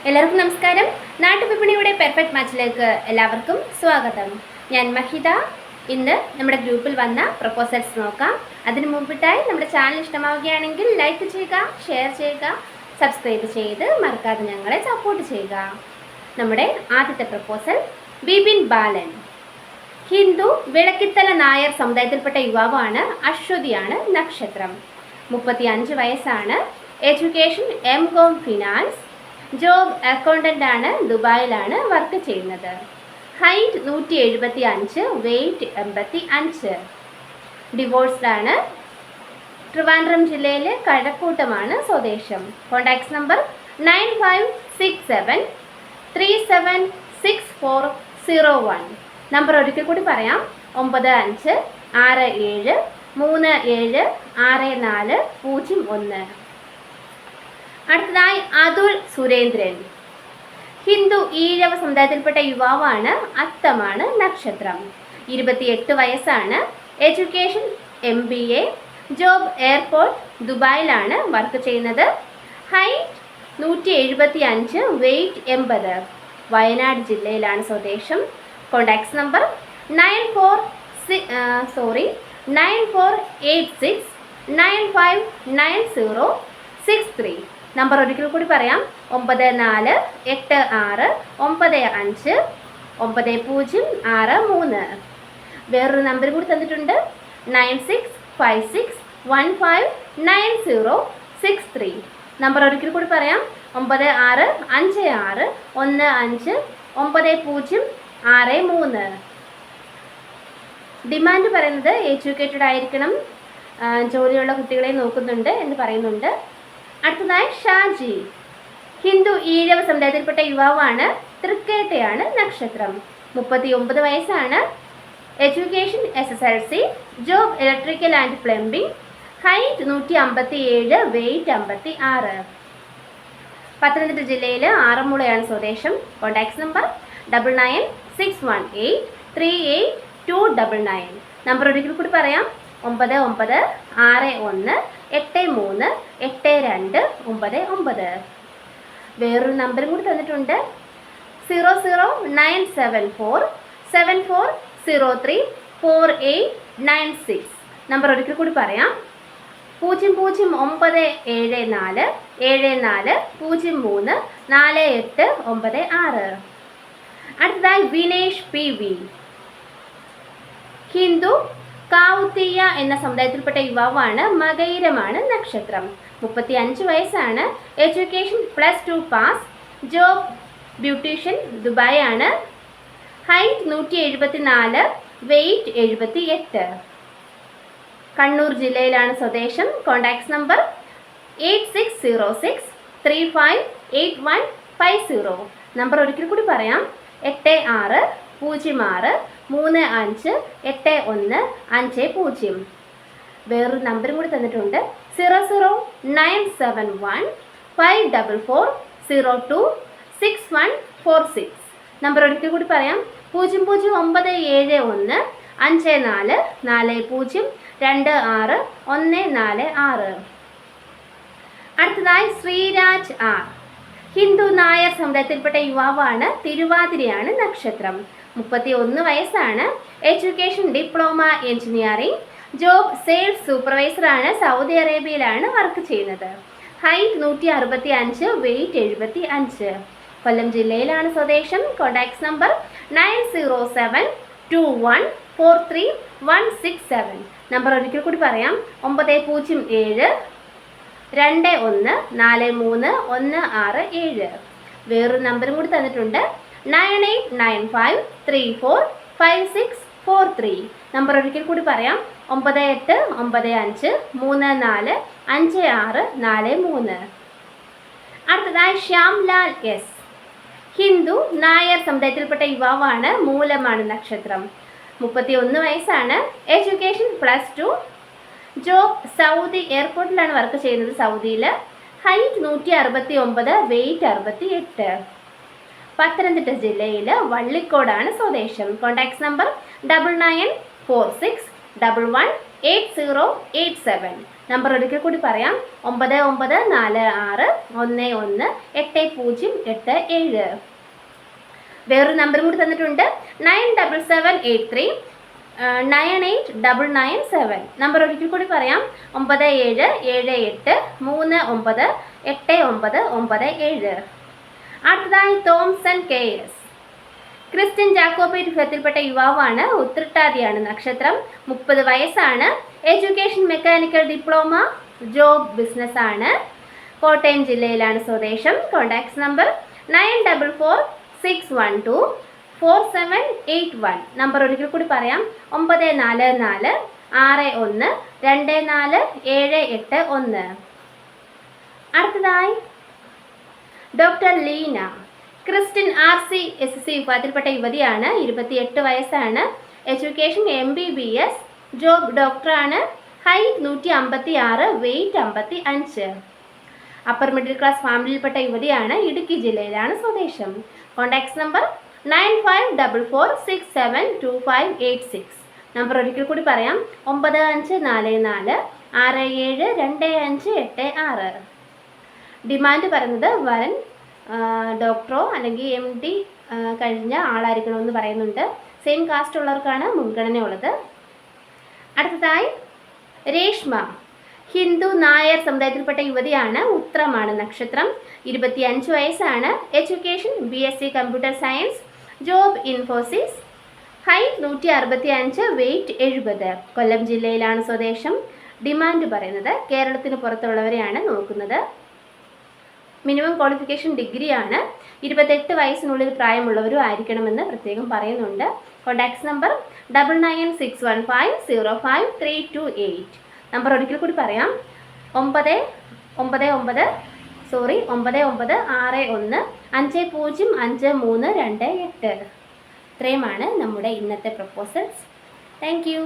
എല്ലാവർക്കും നമസ്കാരം. നാട്ടുവിപണിയുടെ പെർഫെക്റ്റ് മാച്ചിലേക്ക് എല്ലാവർക്കും സ്വാഗതം. ഞാൻ മഹിത. ഇന്ന് നമ്മുടെ ഗ്രൂപ്പിൽ വന്ന പ്രപ്പോസൽസ് നോക്കാം. അതിനു മുമ്പിട്ടായി നമ്മുടെ ചാനൽ ഇഷ്ടമാവുകയാണെങ്കിൽ ലൈക്ക് ചെയ്യുക, ഷെയർ ചെയ്യുക, സബ്സ്ക്രൈബ് ചെയ്ത് മറക്കാതെ ഞങ്ങളെ സപ്പോർട്ട് ചെയ്യുക. നമ്മുടെ ആദ്യത്തെ പ്രപ്പോസൽ ബിപിൻ ബാലൻ. ഹിന്ദു വിളക്കിത്തല നായർ സമുദായത്തിൽപ്പെട്ട യുവാവാണ്. അശ്വതിയാണ് നക്ഷത്രം. 35 വയസ്സാണ്. Education M.Com finance. Job accountant ആണ്. ദുബായിലാണ് വർക്ക് ചെയ്യുന്നത്. Height 175, weight 85. ഡിവോഴ്സ്ഡ് ആണ്. ട്രിവാൻഡ്രം ജില്ലയിലെ കഴക്കൂട്ടമാണ് സ്വദേശം. Contacts number 9567376401. നമ്പർ ഒരിക്കൽ കൂടി പറയാം: 9567376401. അടുത്തതായി അതുൽ സുരേന്ദ്രൻ. ഹിന്ദു ഈഴവ സമുദായത്തിൽപ്പെട്ട യുവാവാണ്. അത്തമാണ് നക്ഷത്രം. 28 വയസ്സാണ്. Education MBA. ജോബ് എയർപോർട്ട് ദുബായിലാണ് വർക്ക് ചെയ്യുന്നത്. Height 175, weight 80. വയനാട് ജില്ലയിലാണ് സ്വദേശം. Contacts number 9486959063. നമ്പർ ഒരിക്കൽ കൂടി പറയാം: 9486959063. വേറൊരു നമ്പർ കൂടി തന്നിട്ടുണ്ട്: 9656159063. നമ്പർ ഒരിക്കൽ കൂടി പറയാം: 9656159063. ഡിമാൻഡ് പറയുന്നത് എഡ്യൂക്കേറ്റഡ് ആയിരിക്കണം, ജോലിയുള്ള കുട്ടികളെ നോക്കുന്നുണ്ട് എന്ന് പറയുന്നുണ്ട്. അടുത്തതായി ഷാജി. ഹിന്ദു ഈഴവ സമുദായത്തിൽപ്പെട്ട യുവാവാണ്. തൃക്കേട്ടയാണ് നക്ഷത്രം. 39 വയസ്സാണ്. Education SSLC. Job electrical and plumbing. Height 157, weight 56. Pathanamthitta ജില്ലയിൽ ആറന്മുളയാണ് സ്വദേശം. Contacts number 9961838299. നമ്പർ ഒരിക്കൽ കൂടി പറയാം: 9961838299. വേറൊരു നമ്പറും കൂടി തന്നിട്ടുണ്ട്: 0097474034896. നമ്പർ ഒരിക്കൽ കൂടി പറയാം: 009747403496. അടുത്തതായി വിനേഷ് PV. ഹിന്ദു കാവുത്തീയ എന്ന സമുദായത്തിൽപ്പെട്ട യുവാവാണ്. മകയിരമാണ് നക്ഷത്രം. 35 വയസ്സാണ്. Education +2 pass. Job beautician. Dubai ആണ്. Height 174, weight 78. കണ്ണൂർ ജില്ലയിലാണ് സ്വദേശം. Contacts number 8606358150. നമ്പർ ഒരിക്കൽ കൂടി പറയാം: 8606358150. വേറൊരു നമ്പറും കൂടി തന്നിട്ടുണ്ട്: 0097544026146. നമ്പർ ഒരിക്കൽ കൂടി പറയാം: 0097154402614. അടുത്തതായി ശ്രീരാജ് R. ഹിന്ദു നായർ സമുദായത്തിൽപ്പെട്ട യുവാവാണ്. തിരുവാതിരയാണ് നക്ഷത്രം. 31 വയസ്സാണ്. Education diploma engineering. Job sales സൂപ്പർവൈസറാണ്. സൗദി അറേബ്യയിലാണ് വർക്ക് ചെയ്യുന്നത്. Height 165, weight 75. കൊല്ലം ജില്ലയിലാണ് സ്വദേശം. Contacts number 9072143167. നമ്പർ ഒരിക്കൽ കൂടി പറയാം: 9072143167. വേറൊരു നമ്പറും കൂടി തന്നിട്ടുണ്ട്: 9895345643. നമ്പർ ഒരിക്കൽ കൂടി പറയാം: 9895345643. അടുത്തതായി ശ്യാംലാൽ S. ഹിന്ദു നായർ സമുദായത്തിൽപ്പെട്ട യുവാവാണ്. മൂലമാണ് നക്ഷത്രം. 31 വയസ്സാണ്. എഡ്യൂക്കേഷൻ +2. ജോബ് സൗദി എയർപോർട്ടിലാണ് വർക്ക് ചെയ്യുന്നത്, സൗദിയിൽ. Height 169, weight 68. പത്തനംതിട്ട ജില്ലയിൽ വള്ളിക്കോടാണ് സ്വദേശം. Contacts number 9946118087. നമ്പർ ഒരിക്കൽ കൂടി പറയാം 9946118087. വേറൊരു നമ്പർ കൂടി തന്നിട്ടുണ്ട് 9778398997. നമ്പർ ഒരിക്കൽ കൂടി പറയാം 9778398997. അടുത്തതായി തോംസൺ KS. ക്രിസ്ത്യൻ ജാക്കോബൈറ്റ് വിഭാഗത്തിൽപ്പെട്ട യുവാവാണ്. ഉത്രട്ടാതിയാണ് നക്ഷത്രം. 30 വയസ്സാണ്. Education mechanical diploma, job business ആണ്. കോട്ടയം ജില്ലയിലാണ് സ്വദേശം. Contacts number 9446124781. നമ്പർ ഒരിക്കൽ കൂടി പറയാം 9446124781. അടുത്തതായി ഡോക്ടർ ലീന. ക്രിസ്ത്യൻ RCSC വിഭാഗത്തിൽപ്പെട്ട യുവതിയാണ്. 28 വയസ്സാണ്. എഡ്യൂക്കേഷൻ MBBS, ജോബ് ഡോക്ടറാണ്. Height 156, weight 55. Upper middle class ഫാമിലിയിൽപ്പെട്ട യുവതിയാണ്. ഇടുക്കി ജില്ലയിലാണ് സ്വദേശം. Contacts number 9544672586. നമ്പർ ഒരിക്കൽ കൂടി പറയാം 9544672586. ഡിമാൻഡ് പറയുന്നത് വരൻ ഡോക്ടറോ അല്ലെങ്കിൽ MD കഴിഞ്ഞ ആളായിരിക്കണമെന്ന് പറയുന്നുണ്ട്. സെയിം കാസ്റ്റ് ഉള്ളവർക്കാണ് മുൻഗണന ഉള്ളത്. അടുത്തതായി രേഷ്മ. ഹിന്ദു നായർ സമുദായത്തിൽപ്പെട്ട യുവതിയാണ്. ഉത്രമാണ് നക്ഷത്രം. 25 വയസ്സാണ്. Education BSc computer science, job Infosys. Height 165, weight 70. Kollam ജില്ലയിലാണ് സ്വദേശം. ഡിമാൻഡ് പറയുന്നത് കേരളത്തിന് പുറത്തുള്ളവരെയാണ് നോക്കുന്നത്. മിനിമം ക്വാളിഫിക്കേഷൻ ഡിഗ്രിയാണ്. 28 വയസ്സിനുള്ളിൽ പ്രായമുള്ളവരും ആയിരിക്കണമെന്ന് പ്രത്യേകം പറയുന്നുണ്ട്. Contacts number 9961505328. നമ്പർ ഒരിക്കൽ കൂടി പറയാം 9961505328. ഇത്രയുമാണ് നമ്മുടെ ഇന്നത്തെ പ്രപ്പോസൽസ്. Thank you.